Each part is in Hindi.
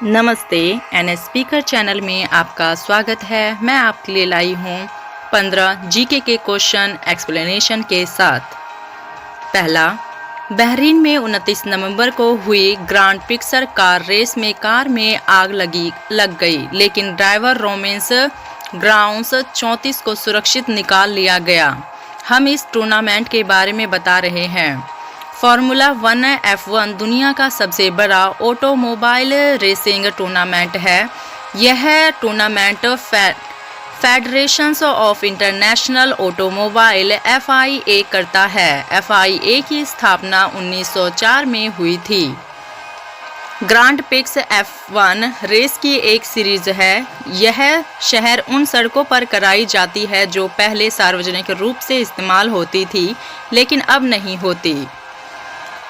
नमस्ते एन स्पीकर चैनल में आपका स्वागत है। मैं आपके लिए लाई हूँ 15 जीके के क्वेश्चन एक्सप्लेनेशन के साथ। पहला, बहरीन में 29 नवंबर को हुई ग्रांड प्रिक्स कार रेस में कार में आग लग गई, लेकिन ड्राइवर रोमेंस ग्राउंस 34 को सुरक्षित निकाल लिया गया। हम इस टूर्नामेंट के बारे में बता रहे हैं। फार्मूला 1 F1 दुनिया का सबसे बड़ा ऑटोमोबाइल रेसिंग टूर्नामेंट है। यह tournament federation of international automobile FIA करता है। FIA की स्थापना 1904 में हुई थी। ग्रांड प्रिक्स F1 रेस की एक सीरीज है। यह शहर उन सड़कों पर कराई जाती है जो पहले सार्वजनिक रूप से इस्तेमाल होती थी, लेकिन अब नहीं होती।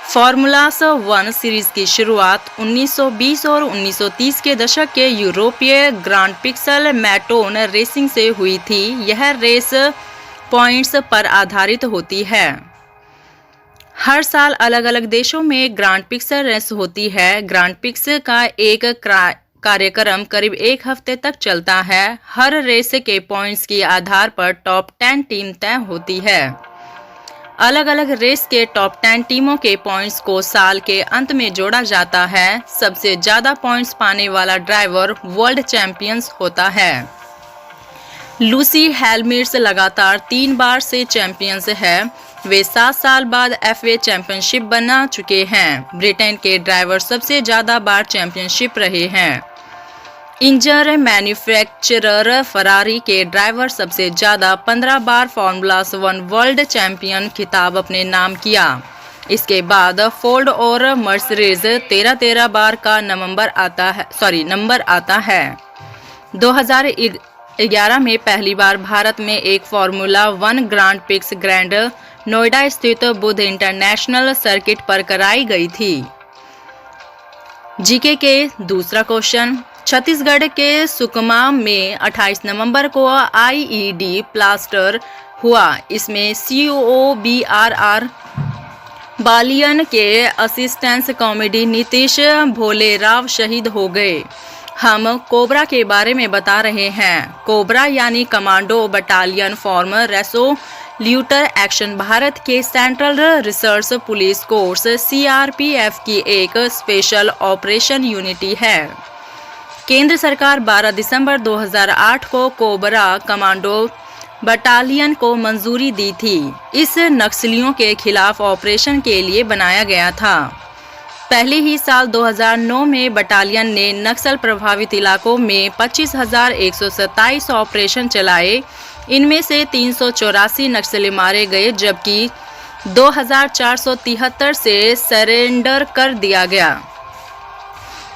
फार्मूला 1 सीरीज की शुरुआत 1920 और 1930 के दशक के यूरोपीय ग्रांड प्रिक्स मैटोन रेसिंग से हुई थी। यह रेस पॉइंट्स पर आधारित होती है। हर साल अलग अलग देशों में ग्रांड प्रिक्स रेस होती है। ग्रांड प्रिक्स का एक कार्यक्रम करीब एक हफ्ते तक चलता है। हर रेस के पॉइंट्स के आधार पर टॉप 10 टीम तय होती है। अलग अलग रेस के टॉप 10 टीमों के पॉइंट्स को साल के अंत में जोड़ा जाता है। सबसे ज्यादा पॉइंट्स पाने वाला ड्राइवर वर्ल्ड चैंपियंस होता है। लूसी हैमिल्टन लगातार 3 बार से चैंपियंस है। वे 7 साल बाद FA चैंपियनशिप बना चुके हैं। ब्रिटेन के ड्राइवर सबसे ज्यादा बार चैंपियनशिप रहे हैं। इंजन मैन्युफैक्चरर फरारी के ड्राइवर सबसे ज़्यादा 15 बार फार्मूला 1 वर्ल्ड चैंपियन खिताब अपने नाम किया। इसके बाद फोर्ड और मर्सिडीज 13 बार का नंबर आता है। 2011 में पहली बार भारत में एक formula 1 grand prix grand Noida स्थित बुद्ध इंटरनेशनल सर्किट पर कराई गई थी। जीके के दूसरा क्वेश्चन, छत्तीसगढ़ के सुकमा में 28 नवंबर को IED ब्लास्ट हुआ। इसमें COBRR बालियन के असिस्टेंट कॉमेडी नीतीश भोलेराव शहीद हो गए। हम कोबरा के बारे में बता रहे हैं। कोबरा यानी commando battalion for resolute action Bharat के central research police force CRPF की एक स्पेशल ऑपरेशन यूनिटी है। केंद्र सरकार 12 दिसंबर 2008 को कोबरा कमांडो बटालियन को मंजूरी दी थी। इस नक्सलियों के खिलाफ ऑपरेशन के लिए बनाया गया था। पहले ही साल 2009 में बटालियन ने नक्सल प्रभावित इलाकों में 25,127 ऑपरेशन चलाए। इनमें से 384 नक्सली मारे गए, जबकि 2,473 से सरेंडर कर दिया गया।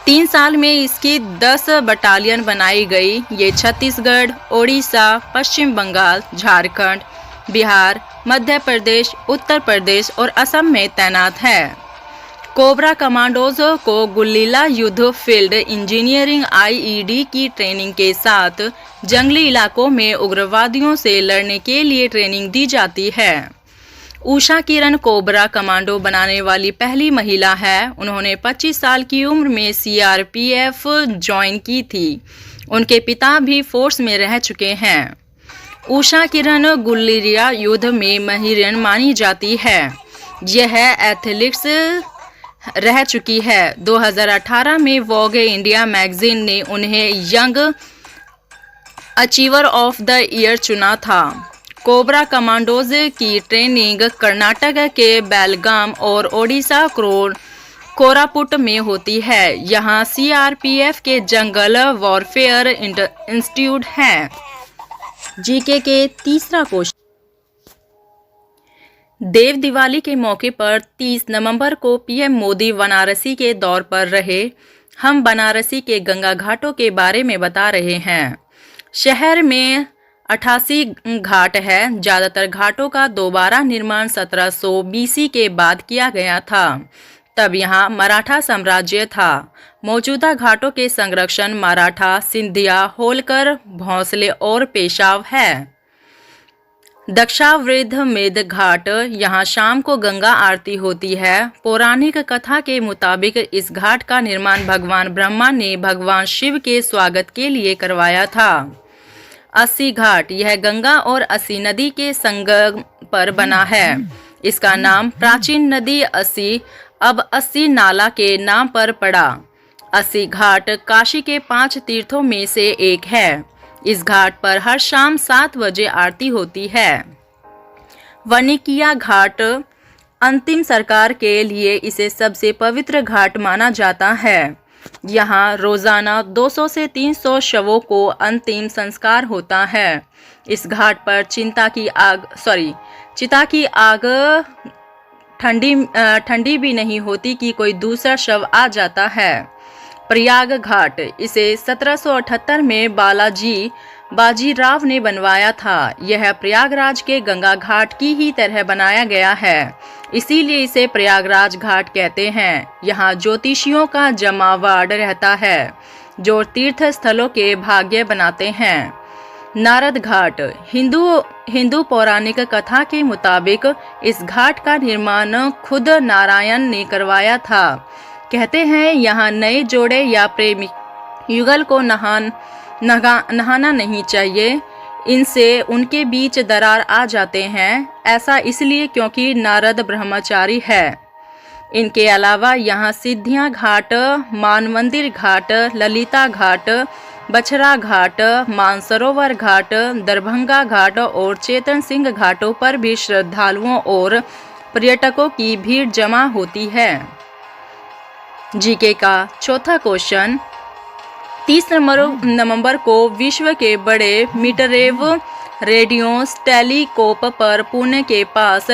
3 साल में इसकी 10 बटालियन बनाई गई। ये छत्तीसगढ़, ओडिशा, पश्चिम बंगाल, झारखंड, बिहार, मध्य प्रदेश, उत्तर प्रदेश और असम में तैनात है। कोबरा कमांडोज को गुल्लीला युद्ध फील्ड इंजीनियरिंग IED की ट्रेनिंग के साथ जंगली इलाकों में उग्रवादियों से लड़ने के लिए ट्रेनिंग दी जाती है। उषा किरण कोबरा कमांडो बनाने वाली पहली महिला है। उन्होंने 25 साल की उम्र में CRPF ज्वाइन की थी। उनके पिता भी फोर्स में रह चुके हैं। उषा किरण गुल्लीरिया युद्ध में माहिर मानी जाती है। यह एथलेटिक्स रह चुकी है। 2018 में वोग इंडिया मैगजीन ने उन्हें young achiever of the year चुना था। कोबरा कमांडोज की ट्रेनिंग कर्नाटक के बेलगाम और ओडिशा कोरापुट में होती है। यहाँ CRPF के जंगल वॉरफेयर इंस्टीट्यूट है। जीके के तीसरा क्वेश्चन, देव दिवाली के मौके पर 30 नवंबर को PM मोदी बनारसी के दौर पर रहे। हम बनारसी के गंगा घाटों के बारे में बता रहे हैं। शहर में 88 घाट है। ज़्यादातर घाटों का दोबारा निर्माण 1700 BC के बाद किया गया था। तब यहाँ मराठा साम्राज्य था। मौजूदा घाटों के संरक्षण मराठा, सिंधिया, होलकर, भोंसले और पेशवा है। दक्षावृद्ध मेद घाट, यहाँ शाम को गंगा आरती होती है। पौराणिक कथा के मुताबिक इस घाट का निर्माण भगवान ब्रह्मा ने भगवान शिव के स्वागत के लिए करवाया था। अस्सी घाट, यह गंगा और अस्सी नदी के संगम पर बना है। इसका नाम प्राचीन नदी अस्सी अब अस्सी नाला के नाम पर पड़ा। अस्सी घाट काशी के 5 तीर्थों में से एक है। इस घाट पर हर शाम 7 बजे आरती होती है। वनिकिया घाट, अंतिम संस्कार के लिए इसे सबसे पवित्र घाट माना जाता है। यहाँ रोजाना 200 से 300 शवों को अंतिम संस्कार होता है। इस घाट पर चिता की आग ठंडी भी नहीं होती कि कोई दूसरा शव आ जाता है। प्रयाग घाट, इसे 1778 में बाजीराव ने बनवाया था। यह प्रयागराज के गंगा घाट की ही तरह बनाया गया है, इसीलिए इसे प्रयागराज घाट कहते हैं। यहाँ ज्योतिषियों का जमावड़ा रहता है जो तीर्थ स्थलों के भाग्य बनाते हैं। नारद घाट, हिंदू पौराणिक कथा के मुताबिक इस घाट का निर्माण खुद नारायण ने करवाया था। कहते हैं यहाँ नए जोड़े या प्रेमी युगल को नहाना नहीं चाहिए, इनसे उनके बीच दरार आ जाते हैं। ऐसा इसलिए क्योंकि नारद ब्रह्मचारी है। इनके अलावा यहाँ सिद्धियाँ घाट, मानमंदिर घाट, ललिता घाट, बछरा घाट, मानसरोवर घाट, दरभंगा घाट और चेतन सिंह घाटों पर भी श्रद्धालुओं और पर्यटकों की भीड़ जमा होती है। जीके का चौथा क्वेश्चन, 30 नवंबर को विश्व के बड़े मीटरवेव रेडियो टेलीस्कोप पर पुणे के पास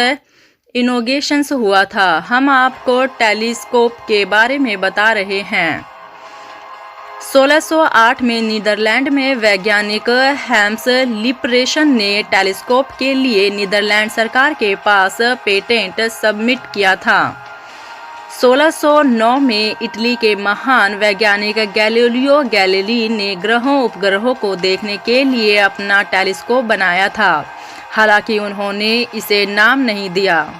इनॉग्रेशन हुआ था। हम आपको टेलीस्कोप के बारे में बता रहे हैं। 1608 में नीदरलैंड में वैज्ञानिक हैम्स लिपरेशन ने टेलीस्कोप के लिए नीदरलैंड सरकार के पास पेटेंट सबमिट किया था। 1609 में इटली के महान वैज्ञानिक गैलीलियो गैलीली ने ग्रहों उपग्रहों को देखने के लिए अपना टेलीस्कोप बनाया था, हालांकि उन्होंने इसे नाम नहीं दिया।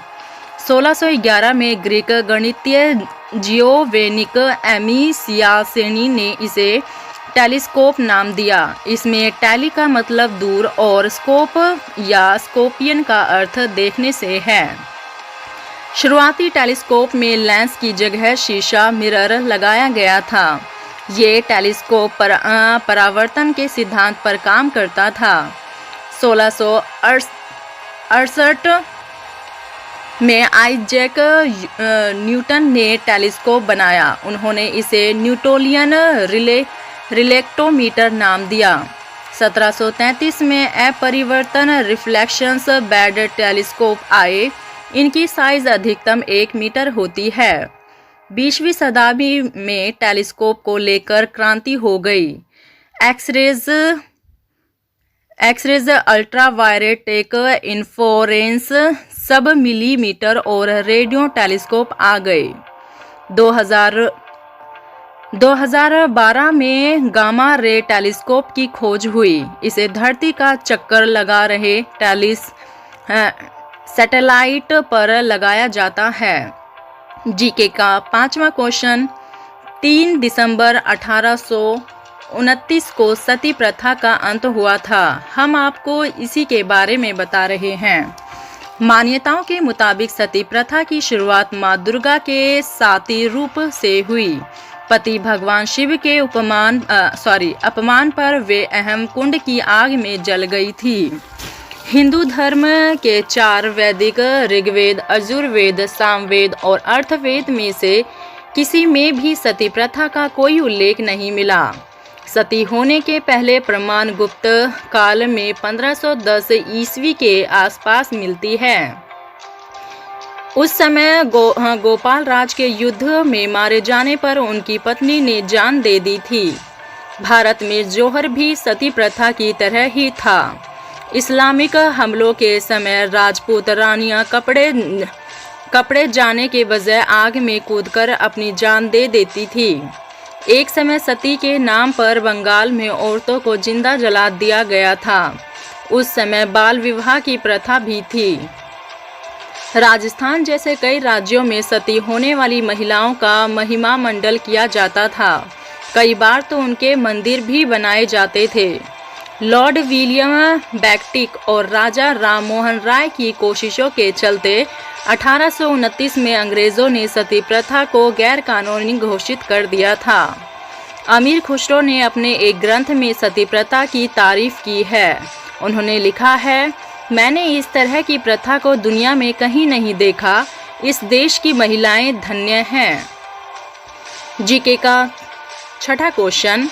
1611 में ग्रीक गणितज्ञ जियोवेनिक एमिसियासेनी ने इसे टेलीस्कोप नाम दिया। इसमें टेली का मतलब दूर और स्कोप या स्कोपियन का अर्थ देखने से है। शुरुआती टेलीस्कोप में लेंस की जगह शीशा मिरर लगाया गया था। ये टेलीस्कोप परावर्तन के सिद्धांत पर काम करता था। 1668 में आइजैक न्यूटन ने टेलीस्कोप बनाया। उन्होंने इसे न्यूटोनियन रिलेक्टोमीटर नाम दिया। 1733 में अपरिवर्तन रिफ्लेक्शंस बेड टेलीस्कोप आए। इनकी साइज अधिकतम 1 मीटर होती है। 20वीं शताब्दी में टेलीस्कोप को लेकर क्रांति हो गई। एक्सरेज अल्ट्रावायलेट इंफ्रारेड सब मिलीमीटर और रेडियो टेलीस्कोप आ गए। 2012 में गामा रे टेलीस्कोप की खोज हुई। इसे धरती का चक्कर लगा रहे सैटेलाइट पर लगाया जाता है। जीके का 5वां क्वेश्चन, 3 दिसंबर 1829 को सती प्रथा का अंत हुआ था। हम आपको इसी के बारे में बता रहे हैं। मान्यताओं के मुताबिक सती प्रथा की शुरुआत माँ दुर्गा के साती रूप से हुई। पति भगवान शिव के अपमान पर वे अहम कुंड की आग में जल गई थी। हिंदू धर्म के 4 वैदिक ऋग्वेद, यजुर्वेद, सामवेद और अर्थवेद में से किसी में भी सती प्रथा का कोई उल्लेख नहीं मिला। सती होने के पहले प्रमाण गुप्त काल में 1510 ईस्वी के आसपास मिलती है। उस समय गोपाल राज के युद्ध में मारे जाने पर उनकी पत्नी ने जान दे दी थी। भारत में जौहर भी सती प्रथा की तरह ही था। इस्लामिक हमलों के समय राजपूत रानियां कपड़े जाने के बजाय आग में कूदकर अपनी जान दे देती थी। एक समय सती के नाम पर बंगाल में औरतों को जिंदा जला दिया गया था। उस समय बाल विवाह की प्रथा भी थी। राजस्थान जैसे कई राज्यों में सती होने वाली महिलाओं का महिमा मंडल किया जाता था। कई बार तो उनके मंदिर भी बनाए जाते थे। लॉर्ड विलियम बेकेट और राजा राम मोहन राय की कोशिशों के चलते 1829 में अंग्रेजों ने सती प्रथा को गैर कानूनी घोषित कर दिया था। अमीर खुसरो ने अपने एक ग्रंथ में सती प्रथा की तारीफ की है। उन्होंने लिखा है, मैंने इस तरह की प्रथा को दुनिया में कहीं नहीं देखा। इस देश की महिलाएं धन्य हैं। जीके का छठा क्वेश्चन,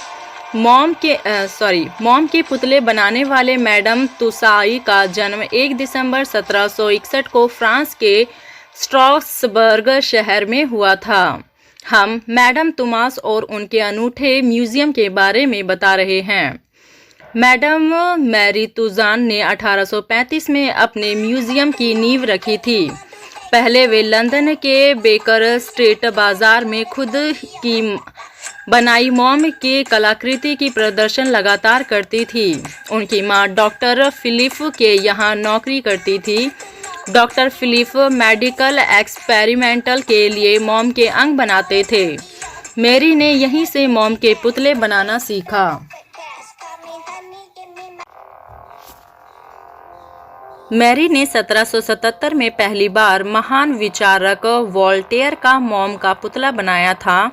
मॉम के पुतले बनाने वाले मैडम तुसाई का जन्म 1 दिसंबर 1761 को फ्रांस के स्ट्रासबर्ग शहर में हुआ था। हम मैडम तुमास और उनके अनूठे म्यूजियम के बारे में बता रहे हैं। मैडम मैरी तुजान ने 1835 में अपने म्यूजियम की नींव रखी थी। पहले वे लंदन के बेकर स्ट्रीट बाजार में खुद की बनाई मोम के कलाकृति की प्रदर्शन लगातार करती थी। उनकी मां डॉक्टर फिलिप के यहाँ नौकरी करती थी। डॉक्टर फिलिप मेडिकल एक्सपेरिमेंटल के लिए मोम के अंग बनाते थे। मैरी ने यहीं से मोम के पुतले बनाना सीखा। मैरी ने 1777 में पहली बार महान विचारक वोल्टेयर का मोम का पुतला बनाया था।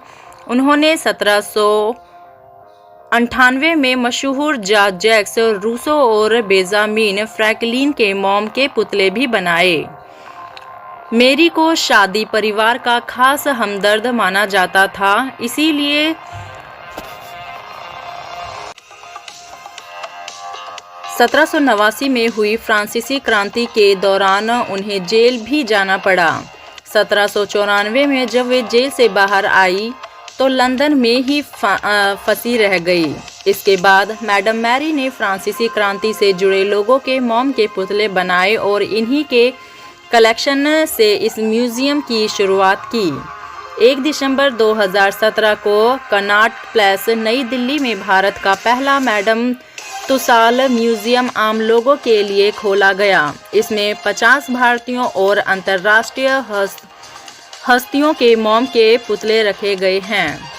उन्होंने 1798 में मशहूर जैक्स रूसो और बेंजामिन फ्रैंकलिन के मोम के पुतले भी बनाए। मैरी को शादी परिवार का खास हमदर्द माना जाता था, इसीलिए 1789 में हुई फ्रांसीसी क्रांति के दौरान उन्हें जेल भी जाना पड़ा। 1794 में जब वे जेल से बाहर आई तो लंदन में ही फंसी रह गई। इसके बाद मैडम मैरी ने फ्रांसीसी क्रांति से जुड़े लोगों के मोम के पुतले बनाए और इन्हीं के कलेक्शन से इस म्यूजियम की शुरुआत की। 1 दिसंबर 2017 को कनॉट प्लेस नई दिल्ली में भारत का पहला मैडम तुसाल म्यूजियम आम लोगों के लिए खोला गया। इसमें 50 भारतीयों और अंतर्राष्ट्रीय हस्तियों के मोम के पुतले रखे गए हैं।